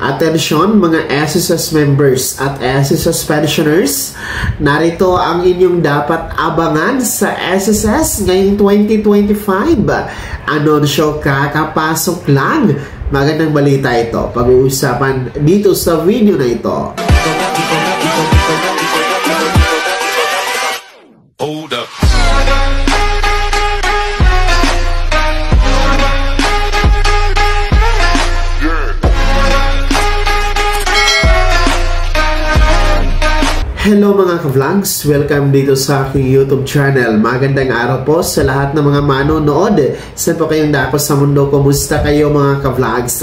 Attention mga SSS members at SSS pensioners, narito ang inyong dapat abangan sa SSS ngayong 2025. Anunsyo kakapasok lang. Magandang balita ito. Pag-uusapan dito sa video na ito. Hold up. Hello mga ka-vlogs! Welcome dito sa aking YouTube channel. Magandang araw po sa lahat ng mga manonood. Saan po kayong dako sa mundo? Kumusta kayo mga ka-vlogs?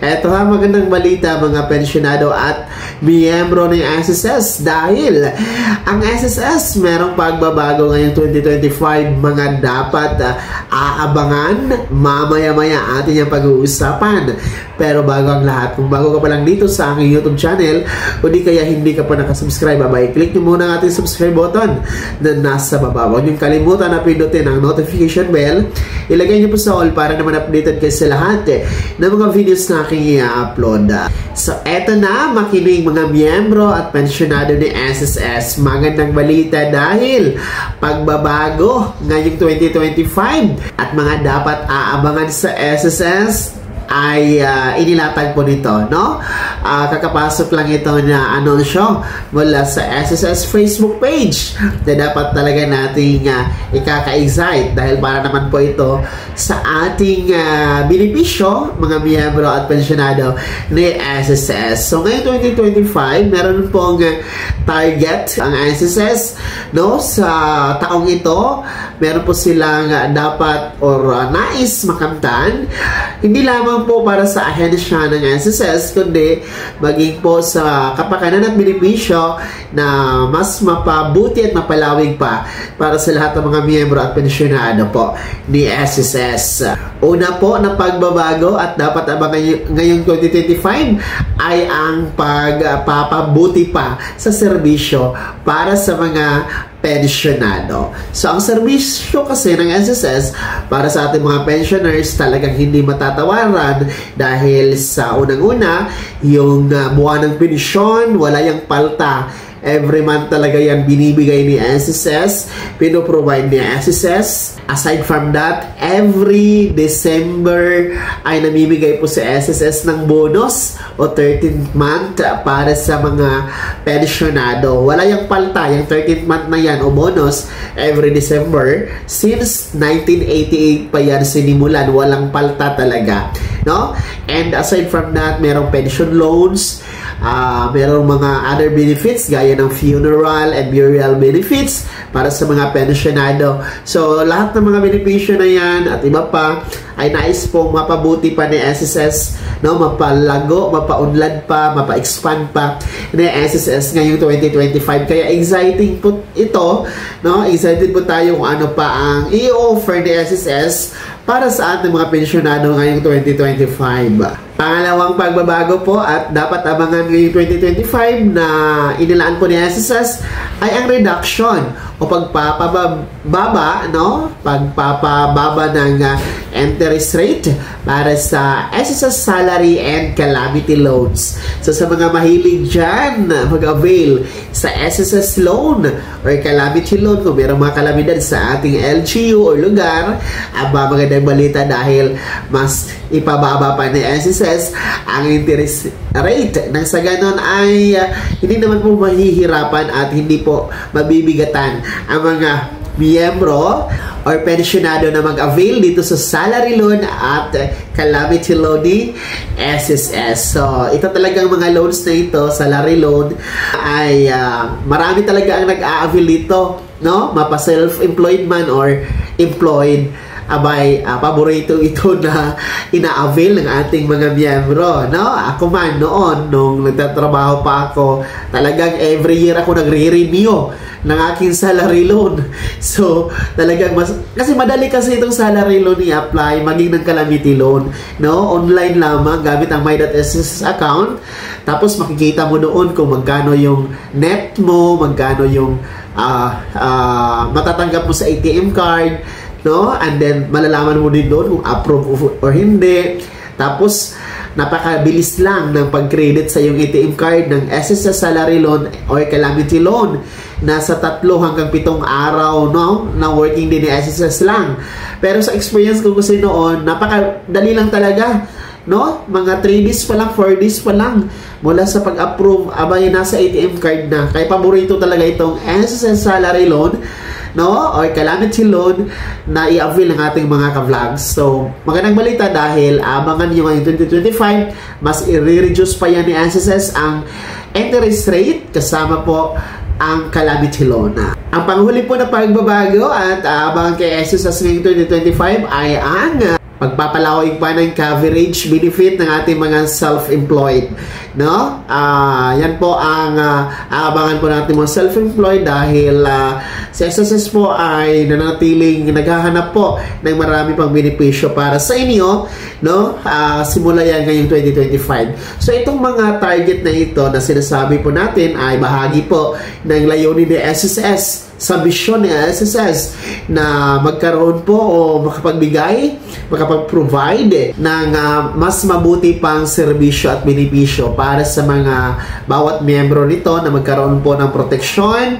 Eto ha, magandang balita mga pensyonado at miyembro ng SSS dahil ang SSS merong pagbabago ngayong 2025. Mga dapat aabangan mamaya-maya atin yung pag-uusapan. Pero bago ang lahat, kung bago ka pa lang dito sa aking YouTube channel o di kaya hindi ka pa nakasubscribe, i-click nyo muna ang ating subscribe button na nasa baba. Huwag nyo kalimutan na pindutin ang notification bell. Ilagay nyo po sa all para naman updated kayo sa lahat ng mga videos na aking i-upload. So, eto na, makinig mga miyembro at pensyonado ni SSS. Magandang balita dahil pagbabago ngayong 2025 at mga dapat aabangan sa SSS ay inilatag po nito, no? Kakapasok lang ito na anunsyo mula sa SSS Facebook page na dapat talaga nating ikaka-excite dahil para naman po ito sa ating benepisyo, mga miyembro at pensyonado ni SSS. So, ngayong 2025, meron pong target ang SSS, no? Sa taong ito, meron po silang dapat or nais makamtan, hindi lamang po para sa ahensya ng SSS, kundi maging po sa kapakanan at benepisyo na mas mapabuti at mapalawig pa para sa lahat ng mga miyembro at pensyonado po ni SSS. Una po na pagbabago at dapat abangan ngayong 2025 ay ang pagpapabuti pa sa serbisyo para sa mga pensyonado. So, ang serbisyo kasi ng SSS para sa ating mga pensioners talagang hindi matatawaran dahil sa unang-una, yung buwan ng pensyon, wala yung palta. Every month talaga yan binibigay ni SSS, pinoprovide ni SSS. Aside from that, every December ay namimigay po si SSS ng bonus o 13th month para sa mga pensyonado. Wala yung palta, yung 13th month na yan o bonus every December. Since 1988 pa yan sinimulan, walang palta talaga, no? And aside from that, merong pension loans, merong mga other benefits gaya ng funeral and burial benefits para sa mga pensyonado. So, lahat ng mga benepisyo na yan at iba pa ay nais pong mapabuti pa ni SSS, no? Mapalago, mapaunlad pa, mapa-expand pa ni SSS ngayong 2025. Kaya exciting po ito, no? Excited po tayo kung ano pa ang i-offer ni SSS para sa ating mga pensyonado ngayong 2025. Pangalawang pagbabago po at dapat abangan ngayong 2025 na inilaan po ni SSS ay ang reduction o pagpapababa, no? Pagpapababa ng interest rate para sa SSS salary and calamity loans. So, sa mga mahilig dyan, mag-avail sa SSS loan or calamity loan, kung mayroong mga kalamidad sa ating LGU o lugar, magandang balita dahil mas ipababa pa ni SSS ang interest rate. Nang sa ganon ay hindi naman po mahihirapan at hindi po mabibigatan ang mga miyembro or pensyonado na mag-avail dito sa salary loan at calamity loan ni SSS. So, ito talagang mga loans na ito, salary loan, ay marami talaga ang nag-a-avail dito, no? Mapa self-employed man or employed, abay, paborito ito na ina-avail ng ating mga miyembro, no? Ako man noon, nung nagtatrabaho pa ako, talagang every year ako nagre-renew ng aking salary loan. So, talagang kasi madali kasi itong salary loan i-apply, maging ng calamity loan, no? Online lamang, gamit ang my.ss account. Tapos, makikita mo doon kung magkano yung net mo, magkano yung matatanggap mo sa ATM card, no? And then, malalaman mo din doon kung approve or hindi. Tapos, napakabilis lang ng pag-credit sa iyong ATM card ng SSS Salary Loan or Calamity Loan. Nasa 3 hanggang 7 araw, no, na working din ni SSS lang. Pero sa experience ko kasi noon, napakadali lang talaga, no? Mga 3 days pa lang, 4 days pa lang mula sa pag-approve, abay nasa ATM card na. Kaya paborito talaga itong SSS Salary Loan, no, or Calamity Loan na i-avail ng ating mga ka-vlogs. So, magandang balita dahil abangan nyo ngayong 2025, mas i-reduce pa yan ni SSS ang interest rate kasama po ang Calamity Loan. Ang panghuli po na pagbabago at abangan kay SSS ngayong 2025 ay ang pagpapalawig pa ng coverage benefit ng ating mga self-employed, no? Yan po ang aabangan po natin mga self-employed dahil si SSS po ay nanatiling naghahanap po ng marami pang benepisyo para sa inyo, no? Simula yan ngayong 2025. So itong mga target na ito na sinasabi po natin ay bahagi po ng layunin ni SSS, sa vision ni SSS na magkaroon po o makapag-provide ng mas mabuti pang serbisyo at benepisyo para sa mga bawat miyembro nito na magkaroon po ng proteksyon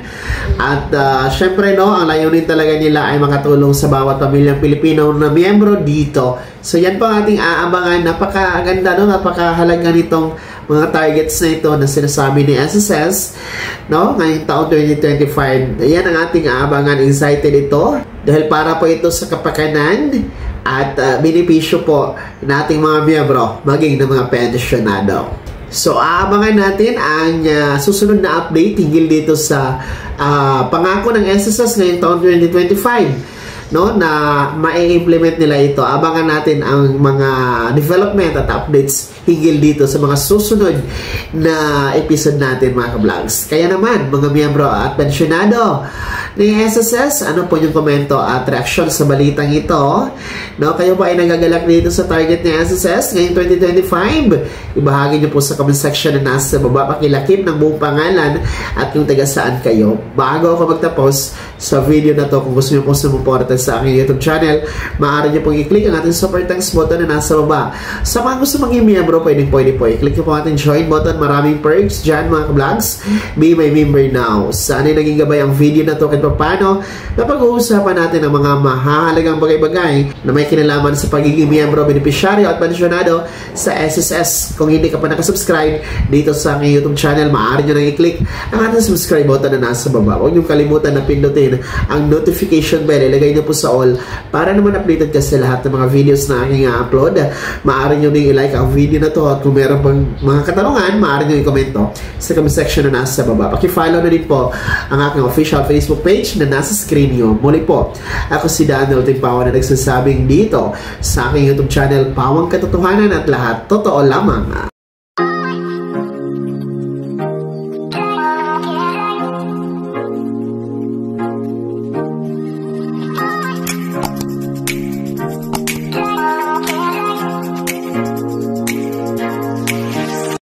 at syempre, no, ang layunin talaga nila ay makatulong sa bawat pamilyang Pilipino na miyembro dito. So yan po ang ating aabangan. Napakaganda, no? Napakahalaga nitong mga targets na ito na sinasabi ni SSS, no, ngayong taon 2025. Yan ang ating aabangan. Excited ito dahil para po ito sa kapakanan at benepisyo po nating mga miyembro maging ng mga pensyonado. So aabangan natin ang susunod na update hinggil dito sa pangako ng SSS ngayong taon 2025, no, na ma-implement nila ito. Abangan natin ang mga development at updates hinggil dito sa mga susunod na episode natin, mga ka-vlogs. Kaya naman, mga miyembro at pensyonado ni SSS, ano po yung komento at reaction sa balitang ito? No, kayo ba ay nagagalak dito sa target ni SSS ngayong 2025? Ibahagi nyo po sa comment section na nasa baba, pakilakip ng buong pangalan at kung taga saan kayo. Bago ako magtapos sa video na to, kung gusto nyo po sumuporta sa aking YouTube channel, maaari nyo pong i-click ang ating super thanks button na nasa baba. Sa mga gusto maging miyembro, pwede po i-click nyo po ating join button. Maraming perks dyan, mga ka-vlogs. Be my member now. Sana'y naging gabay ang video na to kahit paano na pag-uusapan natin ang mga mahalagang bagay-bagay na may kinalaman sa pagiging miyembro, beneficiaryo at pensyonado sa SSS. Kung hindi ka pa nakasubscribe dito sa aking YouTube channel, maaari nyo nang i-click ang ating subscribe button na nasa baba. Huwag nyo kalimutan na pindutin ang notification bell. Ilagay nyo po sa all para naman updated ka sa lahat ng mga videos na aking upload. Maaari nyo din i-like ang video na to at kung meron pang mga katanungan, maaari nyo i-komento sa comment section na nasa baba. Paki-follow na din po ang aking official Facebook page na nasa screen nyo. Muli po, ako si Daniel Timpawan na nagsasabing dito sa aking YouTube channel, Pawang Katotohanan at lahat totoo lamang.